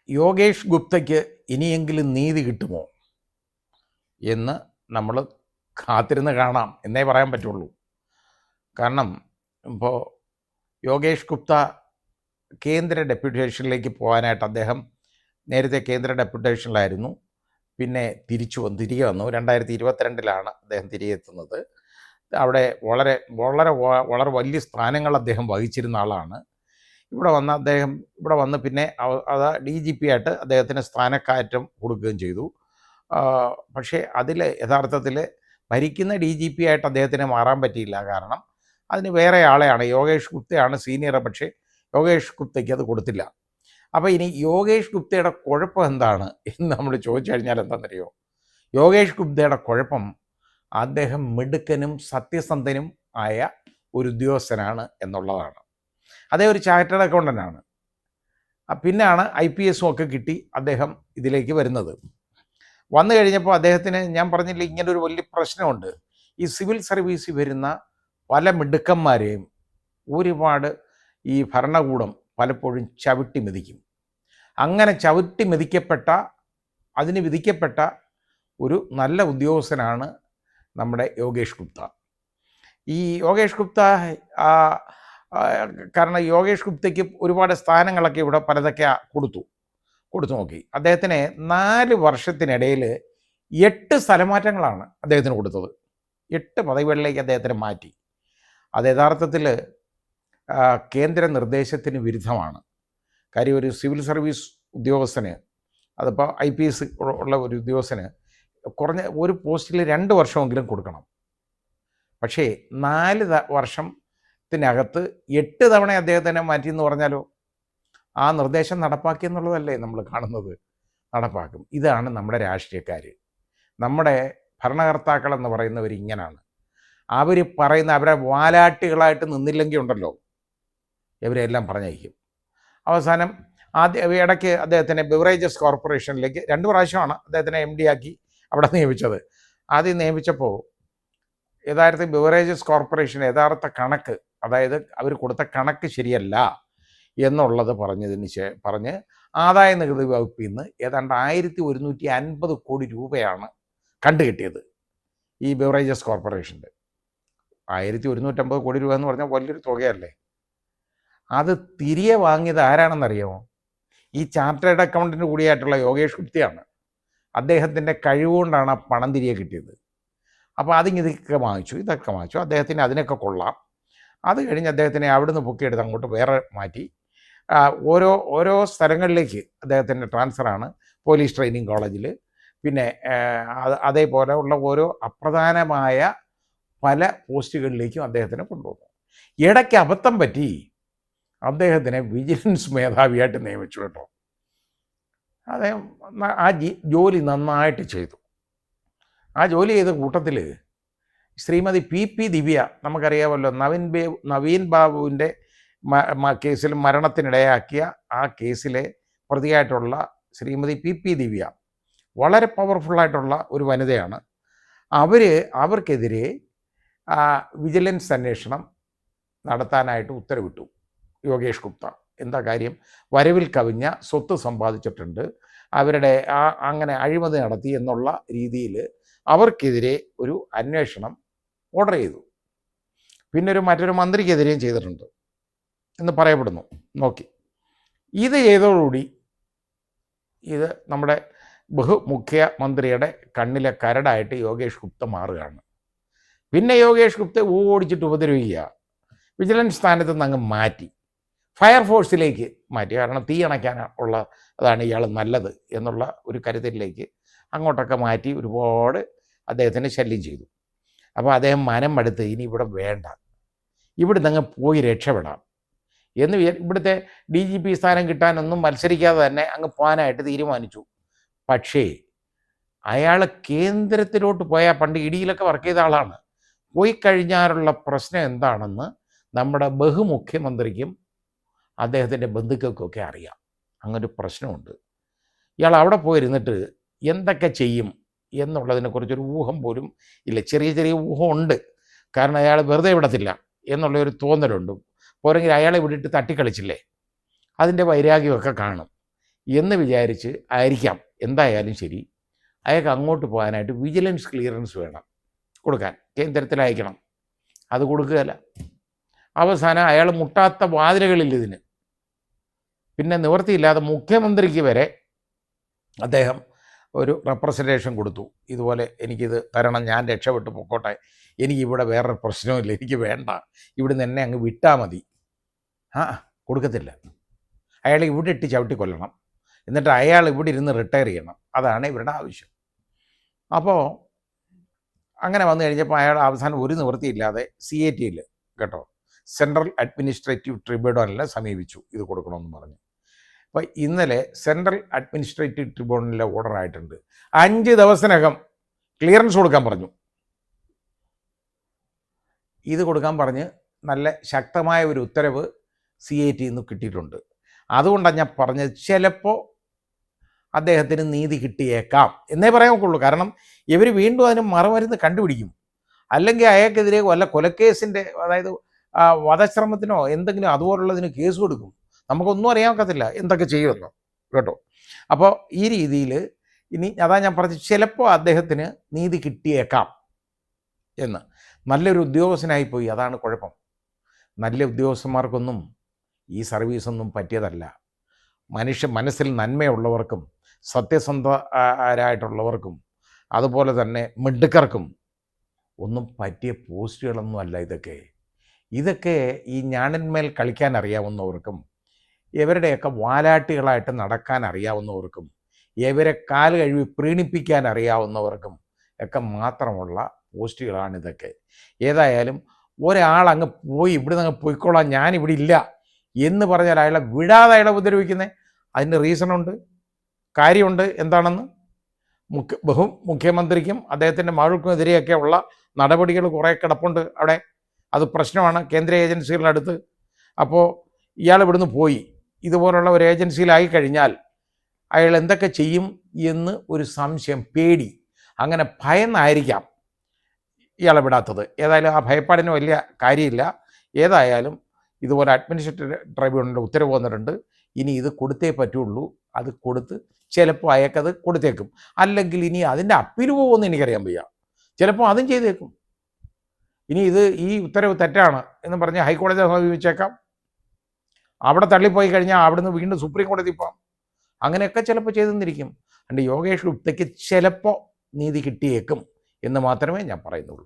യോഗേഷ് ഗുപ്തയ്ക്ക് ഇനിയെങ്കിലും നീതി കിട്ടുമോ എന്ന് നമ്മൾ കാത്തിരുന്ന് കാണാം എന്നേ പറയാൻ പറ്റുള്ളൂ. കാരണം ഇപ്പോൾ യോഗേഷ് ഗുപ്ത കേന്ദ്ര ഡെപ്യൂട്ടേഷനിലേക്ക് പോകാനായിട്ട് അദ്ദേഹം നേരത്തെ കേന്ദ്ര ഡെപ്യൂട്ടേഷനിലായിരുന്നു. പിന്നെ തിരികെ വന്നു. 2022 അദ്ദേഹം തിരികെ എത്തുന്നത്. അവിടെ വളരെ വളരെ വളരെ വലിയ സ്ഥാനങ്ങൾ അദ്ദേഹം വഹിച്ചിരുന്ന ആളാണ്. ഇവിടെ വന്ന് പിന്നെ DGP ആയിട്ട് അദ്ദേഹത്തിന് സ്ഥാനക്കയറ്റം കൊടുക്കുകയും ചെയ്തു. പക്ഷേ അതിൽ യഥാർത്ഥത്തിൽ ഭരിക്കുന്ന DGP ആയിട്ട് അദ്ദേഹത്തിന് മാറാൻ പറ്റിയില്ല. കാരണം അതിന് വേറെ ആളെയാണ്, യോഗേഷ് ഗുപ്തയാണ് സീനിയർ. പക്ഷേ യോഗേഷ് ഗുപ്തയ്ക്ക് അത് കൊടുത്തില്ല. അപ്പോൾ ഇനി യോഗേഷ് ഗുപ്തയുടെ കുഴപ്പം എന്താണ് എന്ന് നമ്മൾ ചോദിച്ചു കഴിഞ്ഞാൽ എന്താണെന്നറിയോ? യോഗേഷ് ഗുപ്തയുടെ കുഴപ്പം അദ്ദേഹം മിടുക്കനും സത്യസന്ധനും ആയ ഒരു ഉദ്യോഗസ്ഥനാണ് എന്നുള്ളതാണ്. അദ്ദേഹം ഒരു ചാർട്ടേഡ് അക്കൗണ്ടൻ്റാണ്. പിന്നെയാണ് IPS ഒക്കെ കിട്ടി അദ്ദേഹം ഇതിലേക്ക് വരുന്നത്. വന്നു കഴിഞ്ഞപ്പോൾ അദ്ദേഹത്തിന്, ഞാൻ പറഞ്ഞില്ല, ഇങ്ങനൊരു വലിയ പ്രശ്നമുണ്ട്. ഈ സിവിൽ സർവീസിൽ വരുന്ന പല മിടുക്കന്മാരെയും ഒരുപാട് ഈ ഭരണകൂടം പലപ്പോഴും ചവിട്ടി മെതിക്കും. അങ്ങനെ ചവിട്ടി മെതിക്കപ്പെട്ട, അതിന് വിധിക്കപ്പെട്ട ഒരു നല്ല ഉദ്യോഗസ്ഥനാണ് നമ്മുടെ യോഗേഷ് ഗുപ്ത. ഈ യോഗേഷ് ഗുപ്ത കാരണം യോഗേഷ് ഗുപ്തയ്ക്ക് ഒരുപാട് സ്ഥാനങ്ങളൊക്കെ ഇവിടെ പലതൊക്കെ കൊടുത്തു നോക്കി. അദ്ദേഹത്തിന് 4 വർഷത്തിനിടയിൽ 8 സ്ഥലമാറ്റങ്ങളാണ് അദ്ദേഹത്തിന് കൊടുത്തത്. 8 പദവികളിലേക്ക് അദ്ദേഹത്തിന് മാറ്റി. അത് യഥാർത്ഥത്തിൽ കേന്ദ്ര നിർദ്ദേശത്തിന് വിരുദ്ധമാണ്. കാര്യം ഒരു സിവിൽ സർവീസ് ഉദ്യോഗസ്ഥന്, അതിപ്പോൾ IPS ഉള്ള ഒരു ഉദ്യോഗസ്ഥന് കുറഞ്ഞ ഒരു പോസ്റ്റിൽ 2 വർഷമെങ്കിലും കൊടുക്കണം. പക്ഷേ 4 വർഷത്തിനകത്ത് 8 തവണ അദ്ദേഹത്തിനെ മാറ്റി എന്ന് പറഞ്ഞാലോ, ആ നിർദ്ദേശം നടപ്പാക്കി എന്നുള്ളതല്ലേ നമ്മൾ കാണുന്നത്. നടപ്പാക്കും. ഇതാണ് നമ്മുടെ രാഷ്ട്രീയക്കാർ, നമ്മുടെ ഭരണകർത്താക്കൾ എന്ന് പറയുന്നവർ ഇങ്ങനെയാണ്. അവർ പറയുന്ന, അവരെ വാലാട്ടികളായിട്ട് നിന്നില്ലെങ്കിൽ ഉണ്ടല്ലോ, ഇവരെല്ലാം പറഞ്ഞയക്കും. അവസാനം ഇടയ്ക്ക് അദ്ദേഹത്തിനെ ബിവറേജസ് കോർപ്പറേഷനിലേക്ക് 2 പ്രാവശ്യമാണ് അദ്ദേഹത്തിനെ MD ആക്കി അവിടെ നിയമിച്ചത്. ആദ്യം നിയമിച്ചപ്പോൾ യഥാർത്ഥ ബിവറേജസ് കോർപ്പറേഷൻ യഥാർത്ഥ കണക്ക്, അതായത് അവർ കൊടുത്ത കണക്ക് ശരിയല്ല എന്നുള്ളത് പറഞ്ഞ് ആദായ നികുതി വകുപ്പിൽ നിന്ന് ഏതാണ്ട് 1150 കോടി രൂപയാണ് കണ്ടുകിട്ടിയത് ഈ ബിവറേജസ് കോർപ്പറേഷൻ്റെ. 1150 കോടി രൂപ എന്ന് പറഞ്ഞാൽ വലിയൊരു തുകയല്ലേ. അത് തിരികെ വാങ്ങിയത് ആരാണെന്നറിയാമോ? ഈ ചാർട്ടേഡ് അക്കൗണ്ടൻ്റ് കൂടിയായിട്ടുള്ള യോഗേഷ് ഗുപ്തയാണ്. അദ്ദേഹത്തിൻ്റെ കഴിവുകൊണ്ടാണ് ആ പണം തിരികെ കിട്ടിയത്. അപ്പോൾ ഇതൊക്കെ വാങ്ങിച്ചു. അദ്ദേഹത്തിന് അതിനൊക്കെ കൊള്ളാം. അത് കഴിഞ്ഞ് അദ്ദേഹത്തിനെ അവിടുന്ന് പൊക്കിയെടുത്ത് അങ്ങോട്ട് വേറെ മാറ്റി. ഓരോ സ്ഥലങ്ങളിലേക്ക് അദ്ദേഹത്തിൻ്റെ ട്രാൻസ്ഫറാണ്. പോലീസ് ട്രെയിനിങ് കോളേജിൽ, പിന്നെ അതേപോലെ ഉള്ള ഓരോ അപ്രധാനമായ പല പോസ്റ്റുകളിലേക്കും അദ്ദേഹത്തിനെ കൊണ്ടുവന്നു. ഇടയ്ക്ക് അബദ്ധം പറ്റി അദ്ദേഹത്തിനെ വിജിലൻസ് മേധാവിയായിട്ട് നിയമിച്ചു കേട്ടോ. അദ്ദേഹം ആ ജോലി നന്നായിട്ട് ചെയ്തു. ആ ജോലി ചെയ്ത കൂട്ടത്തിൽ ശ്രീമതി PP ദിവ്യ, നമുക്കറിയാമല്ലോ, നവീൻ ബാബുവിൻ്റെ കേസിൽ മരണത്തിനിടയാക്കിയ ആ കേസിലെ പ്രതിയായിട്ടുള്ള ശ്രീമതി PP ദിവ്യ വളരെ പവർഫുള്ളായിട്ടുള്ള ഒരു വനിതയാണ്. അവർക്കെതിരെ വിജിലൻസ് അന്വേഷണം നടത്താനായിട്ട് ഉത്തരവിട്ടു യോഗേഷ് ഗുപ്ത. എന്താ കാര്യം? വരവിൽ കവിഞ്ഞ സ്വത്ത് സമ്പാദിച്ചിട്ടുണ്ട്, അവരുടെ അങ്ങനെ അഴിമതി നടത്തി എന്നുള്ള രീതിയിൽ അവർക്കെതിരെ ഒരു അന്വേഷണം ഓർഡർ ചെയ്തു. പിന്നെ മറ്റൊരു മന്ത്രിക്കെതിരെയും ചെയ്തിട്ടുണ്ട് എന്ന് പറയപ്പെടുന്നു. നോക്കി, ഇത് ചെയ്തതോടുകൂടി ഇത് നമ്മുടെ ബഹുമുഖ്യമന്ത്രിയുടെ കണ്ണിലെ കരടായിട്ട് യോഗേഷ് ഗുപ്ത മാറുകയാണ്. പിന്നെ യോഗേഷ് ഗുപ്ത ഓടിച്ചിട്ട് ഉപദ്രവിക്കുക. വിജിലൻസ് സ്ഥാനത്ത് നിന്ന് അങ്ങ് മാറ്റി ഫയർഫോഴ്സിലേക്ക് മാറ്റി. കാരണം തീ അണയ്ക്കാൻ അതാണ് ഇയാൾ നല്ലത് എന്നുള്ള ഒരു കരുതലിലേക്ക് അങ്ങോട്ടൊക്കെ മാറ്റി ഒരുപാട് അദ്ദേഹത്തിന് ശല്യം ചെയ്തു. അപ്പോൾ അദ്ദേഹം മനം മടുത്ത് ഇനി ഇവിടെ വേണ്ട, ഇവിടുന്ന് അങ്ങ് പോയി രക്ഷപ്പെടാം എന്ന് ഇവിടുത്തെ DGP സ്ഥാനം കിട്ടാനൊന്നും മത്സരിക്കാതെ തന്നെ അങ്ങ് പോകാനായിട്ട് തീരുമാനിച്ചു. പക്ഷേ അയാൾ കേന്ദ്രത്തിലോട്ട് പോയാൽ, പണ്ട് ഇടിയിലൊക്കെ വർക്ക് ചെയ്ത ആളാണ്, പോയി കഴിഞ്ഞാലുള്ള പ്രശ്നം എന്താണെന്ന് നമ്മുടെ ബഹുമുഖ്യമന്ത്രിക്കും അദ്ദേഹത്തിൻ്റെ ബന്ധുക്കൾക്കൊക്കെ അറിയാം. അങ്ങനൊരു പ്രശ്നമുണ്ട്. ഇയാൾ അവിടെ പോയിരുന്നിട്ട് എന്തൊക്കെ ചെയ്യും എന്നുള്ളതിനെക്കുറിച്ചൊരു ഊഹം പോലും ഇല്ല. ചെറിയ ഊഹമുണ്ട്. കാരണം അയാൾ വെറുതെ വിടത്തില്ല എന്നുള്ളൊരു തോന്നലുണ്ട്. പോരെങ്കിൽ അയാളെ വിട്ടിട്ട് തട്ടിക്കളിച്ചില്ലേ, അതിൻ്റെ വൈരാഗ്യമൊക്കെ കാണും. എന്ന് വിചാരിച്ച് ആയിരിക്കാം. എന്തായാലും ശരി, അയാൾക്ക് അങ്ങോട്ട് പോകാനായിട്ട് വിജിലൻസ് ക്ലിയറൻസ് വേണം, കൊടുക്കാൻ കേന്ദ്രത്തിൽ അയക്കണം. അത് കൊടുക്കുകയില്ല. അവസാനം അയാൾ മുട്ടാത്ത വാതിലുകളില്ല ഇതിന്. പിന്നെ നിവൃത്തിയില്ലാതെ മുഖ്യമന്ത്രിക്ക് വരെ അദ്ദേഹം ഒരു റെപ്രസെൻറ്റേഷൻ കൊടുത്തു. ഇതുപോലെ എനിക്കിത് തരണം, ഞാൻ രക്ഷപ്പെട്ടു പൊക്കോട്ടെ, എനിക്കിവിടെ വേറൊരു പ്രശ്നമില്ല, എനിക്ക് വേണ്ട, ഇവിടുന്ന് എന്നെ അങ്ങ് വിട്ടാൽ മതി. കൊടുക്കത്തില്ല. അയാളെ ഇവിടെ ഇട്ട് ചവിട്ടി കൊല്ലണം, എന്നിട്ട് അയാൾ ഇവിടെ ഇരുന്ന് റിട്ടയർ ചെയ്യണം. അതാണ് ഇവരുടെ ആവശ്യം. അപ്പോൾ അങ്ങനെ വന്നു കഴിഞ്ഞപ്പോൾ അയാൾ അവസാനം ഒരു നിവൃത്തിയില്ലാതെ CAT-യിൽ കേട്ടോ, സെൻട്രൽ അഡ്മിനിസ്ട്രേറ്റീവ് ട്രിബ്യൂണലിനെ സമീപിച്ചു ഇത് കൊടുക്കണമെന്ന് പറഞ്ഞു. അപ്പോൾ ഇന്നലെ സെൻട്രൽ അഡ്മിനിസ്ട്രേറ്റീവ് ട്രിബ്യൂണലിലെ ഓർഡർ ആയിട്ടുണ്ട്. 5 ദിവസത്തിനകം ക്ലിയറൻസ് കൊടുക്കാൻ പറഞ്ഞു. ഇത് കൊടുക്കാൻ പറഞ്ഞ് നല്ല ശക്തമായ ഒരു ഉത്തരവ് CAT-യിൽ നിന്ന് കിട്ടിയിട്ടുണ്ട്. അതുകൊണ്ടാണ് ഞാൻ പറഞ്ഞത്, ചിലപ്പോൾ അദ്ദേഹത്തിന് നീതി കിട്ടിയേക്കാം എന്നേ പറയാൻ ഒക്കുള്ളൂ. കാരണം ഇവർ വീണ്ടും അതിന് മറുമരുന്ന് കണ്ടുപിടിക്കും. അല്ലെങ്കിൽ അയാൾക്കെതിരെ വല്ല കൊലക്കേസിൻ്റെ, അതായത് വധശ്രമത്തിനോ എന്തെങ്കിലും അതുപോലുള്ളതിന് കേസ് കൊടുക്കും. നമുക്കൊന്നും അറിയാൻ ഒക്കത്തില്ല എന്തൊക്കെ ചെയ്യുമെന്നോ കേട്ടോ. അപ്പോൾ ഈ രീതിയിൽ ഇനി അതാ ഞാൻ പറഞ്ഞത്, ചിലപ്പോൾ അദ്ദേഹത്തിന് നീതി കിട്ടിയേക്കാം എന്ന്. നല്ലൊരു ഉദ്യോഗസ്ഥനായിപ്പോയി, അതാണ് കുഴപ്പം. നല്ല ഉദ്യോഗസ്ഥന്മാർക്കൊന്നും ഈ സർവീസൊന്നും പറ്റിയതല്ല. മനസ്സിൽ നന്മയുള്ളവർക്കും സത്യസന്ധരായിട്ടുള്ളവർക്കും അതുപോലെ തന്നെ മിടുക്കർക്കും ഒന്നും പറ്റിയ പോസ്റ്റുകളൊന്നും അല്ല ഇതൊക്കെ ഈ ഞാണിന്മേൽ കളിക്കാൻ അറിയാവുന്നവർക്കും ഇവരുടെയൊക്കെ വാലാട്ടികളായിട്ട് നടക്കാൻ അറിയാവുന്നവർക്കും ഇവരെ കാല് കഴുകി പ്രീണിപ്പിക്കാൻ അറിയാവുന്നവർക്കും ഒക്കെ മാത്രമുള്ള പോസ്റ്റുകളാണിതൊക്കെ. ഏതായാലും ഒരാളങ്ങ് പോയി ഇവിടുന്ന് അങ്ങ് പോയിക്കോളാം, ഞാനിവിടെ ഇല്ല എന്ന് പറഞ്ഞാൽ അയാളെ വിടാതെ അയാളെ ഉപദ്രവിക്കുന്നത്, അതിന് റീസണുണ്ട്, കാര്യമുണ്ട്. എന്താണെന്ന് മുഖ്യമന്ത്രിക്കും അദ്ദേഹത്തിൻ്റെ മകൾക്കും എതിരെയൊക്കെ ഉള്ള നടപടികൾ കുറേ കിടപ്പുണ്ട് അവിടെ. അത് പ്രശ്നമാണ് കേന്ദ്ര ഏജൻസികളുടെ അടുത്ത്. അപ്പോൾ ഇയാൾ ഇവിടുന്ന് പോയി ഇതുപോലുള്ള ഒരു ഏജൻസിയിലായി കഴിഞ്ഞാൽ അയാൾ എന്തൊക്കെ ചെയ്യും എന്ന് ഒരു സംശയം, പേടി, അങ്ങനെ ഭയന്നായിരിക്കാം ഇയാളെ വിടാത്തത്. ഏതായാലും ആ ഭയപ്പാടിന് വലിയ കാര്യമില്ല. ഏതായാലും ഇതുപോലെ അഡ്മിനിസ്ട്രേറ്റീവ് ട്രൈബ്യൂണലിൻ്റെ ഉത്തരവ് വന്നിട്ടുണ്ട്. ഇനി ഇത് കൊടുത്തേ പറ്റുള്ളൂ. അത് കൊടുത്ത് ചിലപ്പോൾ അയാൾക്കത് കൊടുത്തേക്കും, അല്ലെങ്കിൽ ഇനി അതിൻ്റെ അപ്പീൽ പോകുമെന്ന് എനിക്കറിയാൻ വയ്യ. ചിലപ്പോൾ അതും ചെയ്തേക്കും. ഇനി ഈ ഉത്തരവ് തെറ്റാണ് എന്ന് പറഞ്ഞ് ഹൈക്കോടതിയെ സമീപിച്ചേക്കാം. അവിടെ തള്ളിപ്പോയി കഴിഞ്ഞാൽ അവിടുന്ന് വീണ്ടും സുപ്രീം കോടതി പോകാം. അങ്ങനെയൊക്കെ ചിലപ്പോൾ ചെയ്തെന്നിരിക്കും. അതുകൊണ്ട് യോഗേഷ് ഗുപ്തയ്ക്ക് ചിലപ്പോൾ നീതി കിട്ടിയേക്കും എന്ന് മാത്രമേ ഞാൻ പറയുന്നുള്ളൂ.